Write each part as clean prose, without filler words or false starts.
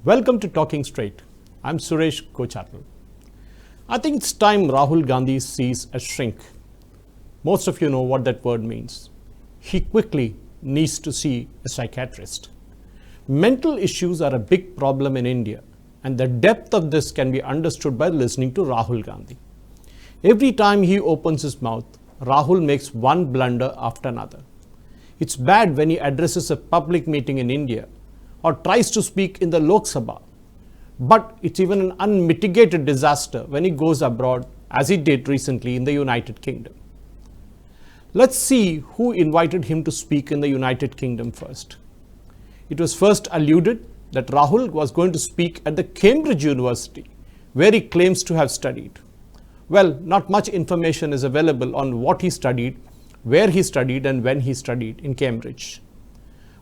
Welcome to Talking Straight. I'm Suresh Kochattil. I think it's time Rahul Gandhi sees a shrink. Most of you know what that word means. He quickly needs to see a psychiatrist. Mental issues are a big problem in India, and the depth of this can be understood by listening to Rahul Gandhi. Every time he opens his mouth, Rahul makes one blunder after another. It's bad when he addresses a public meeting in India or tries to speak in the Lok Sabha. But it's even an unmitigated disaster when he goes abroad, as he did recently in the United Kingdom. Let's see who invited him to speak in the United Kingdom first. It was first alluded that Rahul was going to speak at the Cambridge University, where he claims to have studied. Well, not much information is available on what he studied, where he studied, and when he studied in Cambridge.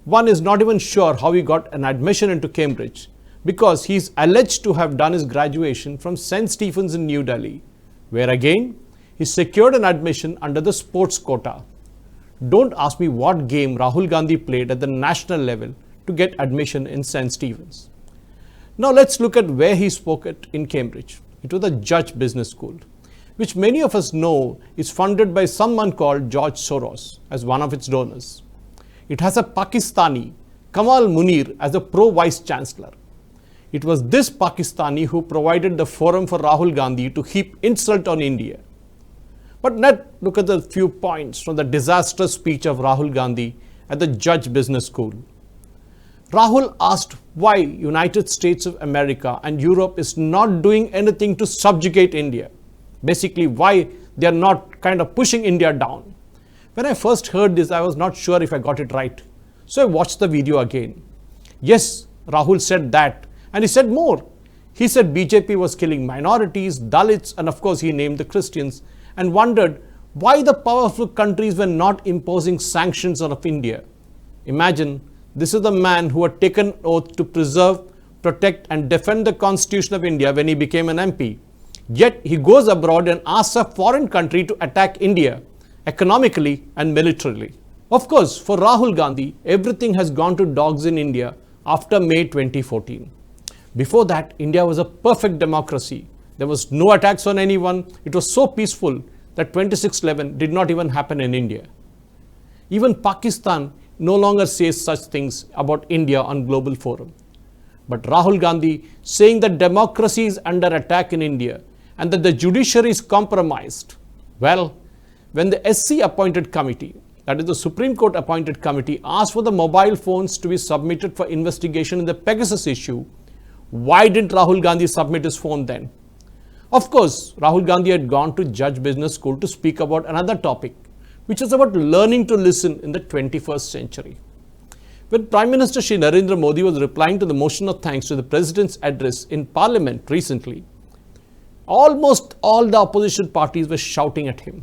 One is not even sure how he got an admission into Cambridge, because he is alleged to have done his graduation from St. Stephen's in New Delhi, where again he secured an admission under the sports quota. Don't ask me what game Rahul Gandhi played at the national level to get admission in St. Stephen's. Now let's look at where he spoke at in Cambridge. It was the Judge Business School, which many of us know is funded by someone called George Soros as one of its donors. It has a Pakistani, Kamal Munir, as a pro-vice chancellor. It was this Pakistani who provided the forum for Rahul Gandhi to heap insult on India. But let's look at the few points from the disastrous speech of Rahul Gandhi at the Judge Business School. Rahul asked why United States of America and Europe is not doing anything to subjugate India. Basically, why they are not kind of pushing India down. When I first heard this, I was not sure if I got it right. So I watched the video again. Yes, Rahul said that, and he said more. He said BJP was killing minorities, Dalits, and of course he named the Christians, and wondered why the powerful countries were not imposing sanctions on India. Imagine, this is the man who had taken an oath to preserve, protect, and defend the Constitution of India when he became an MP. Yet he goes abroad and asks a foreign country to attack India, economically and militarily. Of course, for Rahul Gandhi, everything has gone to dogs in India after May 2014. Before that, India was a perfect democracy. There was no attacks on anyone. It was so peaceful that 26/11 did not even happen in India. Even Pakistan no longer says such things about India on global forum. But Rahul Gandhi saying that democracy is under attack in India and that the judiciary is compromised. Well, when the SC appointed committee, that is the Supreme Court appointed committee, asked for the mobile phones to be submitted for investigation in the Pegasus issue, why didn't Rahul Gandhi submit his phone then? Of course, Rahul Gandhi had gone to Judge Business School to speak about another topic, which is about learning to listen in the 21st century. When Prime Minister Shri Narendra Modi was replying to the motion of thanks to the President's address in Parliament recently, almost all the opposition parties were shouting at him.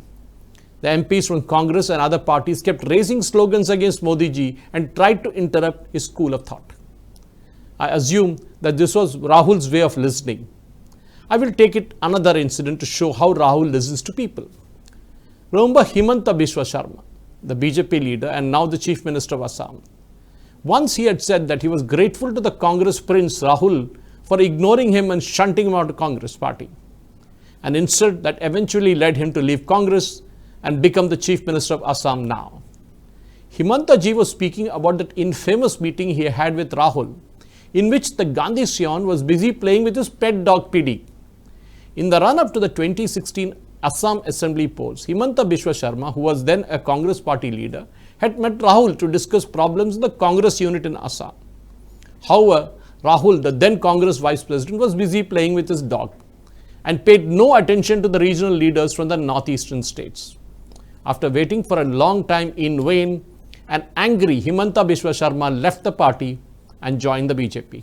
The MPs from Congress and other parties kept raising slogans against Modi ji and tried to interrupt his school of thought. I assume that this was Rahul's way of listening. I will take it another incident to show how Rahul listens to people. Remember Himanta Biswa Sharma, the BJP leader and now the Chief Minister of Assam. Once he had said that he was grateful to the Congress Prince Rahul for ignoring him and shunting him out of the Congress party. An insult that eventually led him to leave Congress and become the Chief Minister of Assam now. Himanta ji was speaking about that infamous meeting he had with Rahul, in which the Gandhi Scion was busy playing with his pet dog Pidi. In the run-up to the 2016 Assam Assembly polls, Himanta Biswa Sharma, who was then a Congress party leader, had met Rahul to discuss problems in the Congress unit in Assam. However, Rahul, the then Congress Vice President, was busy playing with his dog and paid no attention to the regional leaders from the northeastern states. After waiting for a long time in vain, an angry Himanta Biswa Sharma left the party and joined the BJP,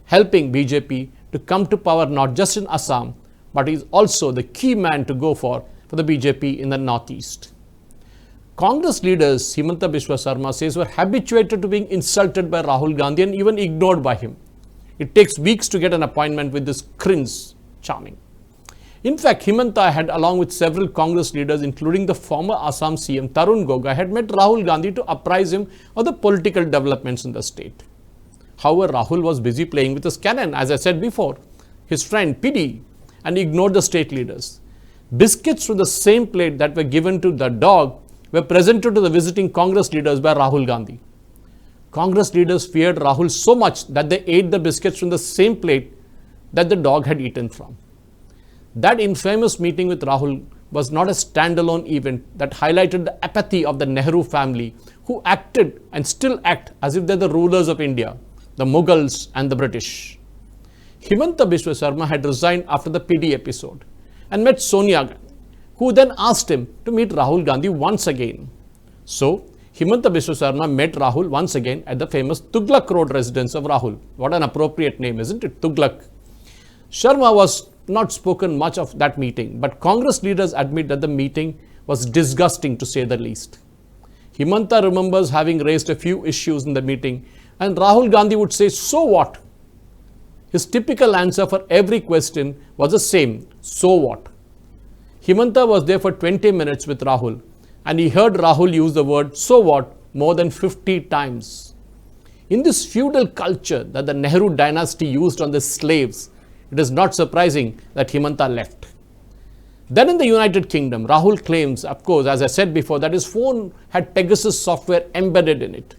helping BJP to come to power not just in Assam, but is also the key man to go for the BJP in the northeast. Congress leaders, Himanta Biswa Sharma says, were habituated to being insulted by Rahul Gandhi and even ignored by him. It takes weeks to get an appointment with this Prince Charming. In fact, Himanta had, along with several Congress leaders, including the former Assam CM Tarun Gogai, had met Rahul Gandhi to apprise him of the political developments in the state. However, Rahul was busy playing with his cannon, as I said before, his friend Pidi, and ignored the state leaders. Biscuits from the same plate that were given to the dog were presented to the visiting Congress leaders by Rahul Gandhi. Congress leaders feared Rahul so much that they ate the biscuits from the same plate that the dog had eaten from. That infamous meeting with Rahul was not a standalone event that highlighted the apathy of the Nehru family, who acted and still act as if they're the rulers of India, the Mughals and the British. Himanta Biswa Sarma had resigned after the Pidi episode and met Sonia Gandhi, who then asked him to meet Rahul Gandhi once again. So, Himanta Biswa Sarma met Rahul once again at the famous Tughlaq Road residence of Rahul. What an appropriate name, isn't it? Tughlaq. Sharma was not spoken much of that meeting, but Congress leaders admit that the meeting was disgusting, to say the least. Himanta remembers having raised a few issues in the meeting, and Rahul Gandhi would say, "So what?" His typical answer for every question was the same, "So what?" Himanta was there for 20 minutes with Rahul, and he heard Rahul use the word "so what" more than 50 times. In this feudal culture that the Nehru dynasty used on the slaves, it is not surprising that Himanta left. Then in the United Kingdom, Rahul claims, of course, as I said before, that his phone had Pegasus software embedded in it.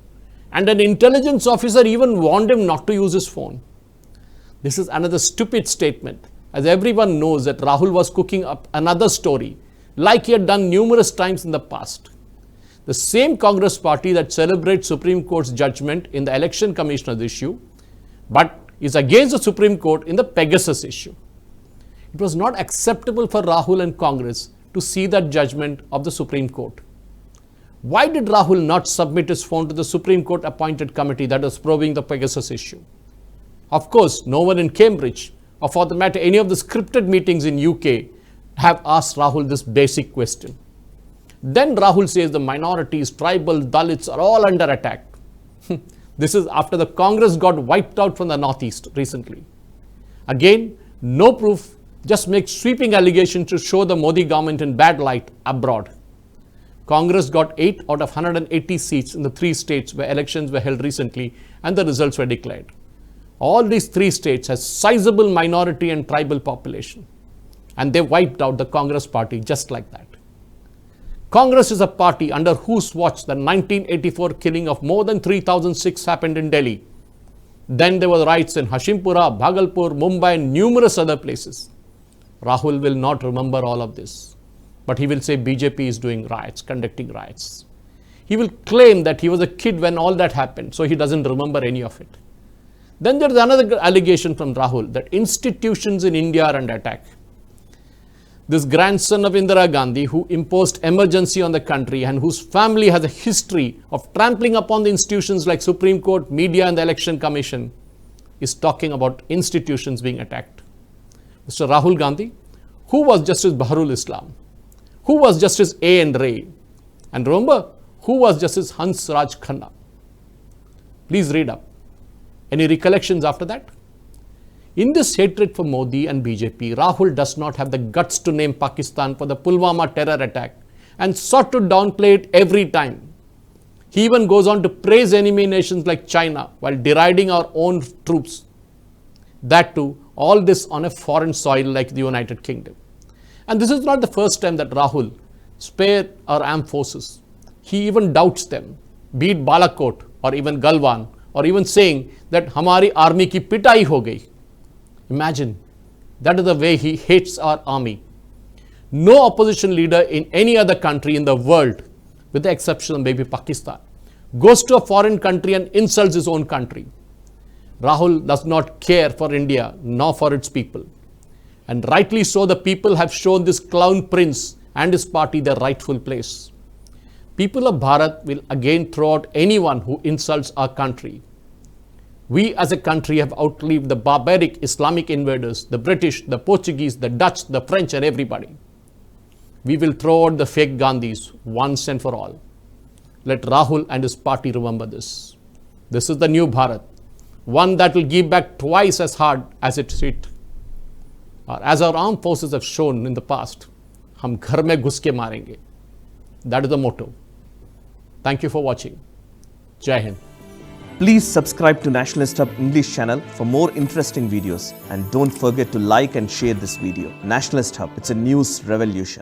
And an intelligence officer even warned him not to use his phone. This is another stupid statement, as everyone knows that Rahul was cooking up another story, like he had done numerous times in the past. The same Congress party that celebrates Supreme Court's judgment in the Election Commissioner's issue, but is against the Supreme Court in the Pegasus issue. It was not acceptable for Rahul and Congress to see that judgment of the Supreme Court. Why did Rahul not submit his phone to the Supreme Court appointed committee that was probing the Pegasus issue? Of course, no one in Cambridge, or for the matter any of the scripted meetings in UK, have asked Rahul this basic question. Then Rahul says the minorities, tribal, Dalits are all under attack. This is after the Congress got wiped out from the Northeast recently. Again, no proof, just makes sweeping allegations to show the Modi government in bad light abroad. Congress got 8 out of 180 seats in the 3 states where elections were held recently and the results were declared. All these 3 states has sizable minority and tribal population, and they wiped out the Congress party just like that. Congress is a party under whose watch the 1984 killing of more than 3,000 Sikhs happened in Delhi. Then there were riots in Hashimpura, Bhagalpur, Mumbai and numerous other places. Rahul will not remember all of this, but he will say BJP is doing riots, conducting riots. He will claim that he was a kid when all that happened, so he doesn't remember any of it. Then there is another allegation from Rahul that institutions in India are under attack. This grandson of Indira Gandhi, who imposed emergency on the country and whose family has a history of trampling upon the institutions like Supreme Court, media and the Election Commission, is talking about institutions being attacked. Mr. Rahul Gandhi, who was Justice Baharul Islam, who was Justice A. N. Ray, and remember, who was Justice Hans Raj Khanna. Please read up. Any recollections after that? In this hatred for Modi and BJP, Rahul does not have the guts to name Pakistan for the Pulwama terror attack and sought to downplay it every time. He even goes on to praise enemy nations like China while deriding our own troops. That too, all this on a foreign soil like the United Kingdom. And this is not the first time that Rahul spared our armed forces. He even doubts them, be it Balakot or even Galwan, or even saying that Hamari army ki pitai ho gayi. Imagine, that is the way he hates our army. No opposition leader in any other country in the world, with the exception of maybe Pakistan, goes to a foreign country and insults his own country. Rahul does not care for India, nor for its people. And rightly so, the people have shown this clown prince and his party their rightful place. People of Bharat will again throw out anyone who insults our country. We as a country have outlived the barbaric Islamic invaders, the British, the Portuguese, the Dutch, the French and everybody. We will throw out the fake Gandhis once and for all. Let Rahul and his party remember this. This is the new Bharat, one that will give back twice as hard as it hit. Or as our armed forces have shown in the past, hum ghar mein ghus ke marenge. That is the motto. Thank you for watching. Jai Hind. Please subscribe to Nationalist Hub English channel for more interesting videos, and don't forget to like and share this video. Nationalist Hub, it's a news revolution.